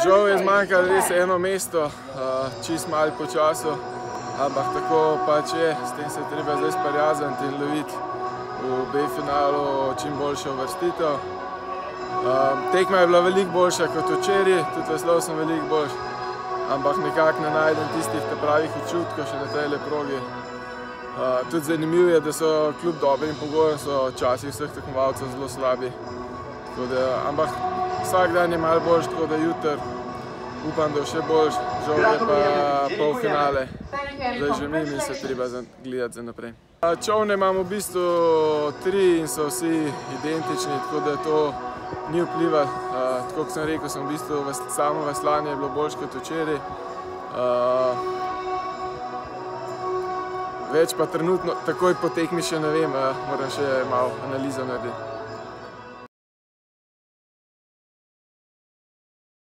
Žal je zmanjkalo res eno mesto, čist malo po času, ampak tako pač je, s tem se je treba zdaj sprijazniti in loviti v B-finalu čim boljšo uvrstitev. Tekma je bila veliko boljša kot včeraj, tudi veslal sem veliko boljši, ampak nekako ne najdem tistih pravih občutkov še na tej progi. Tudi zanimivo je, da so kljub dobrim pogojem so časi vseh tekmovalcev zelo slabi. Ampak vsak dan je malo boljši, tako da jutri upam, da je še boljši. Žal je pa polfinale. Zdaj že mimo in se treba gledati za naprej. Čolne imamo v bistvu 3 in so vsi identični, tako da to ni vplivalo. Tako kot sem rekel, v bistvu samo veslanje je bilo boljše kot včeraj. Več pa trenutno takoj po tekmi še ne vem, moram še malo analizo narediti.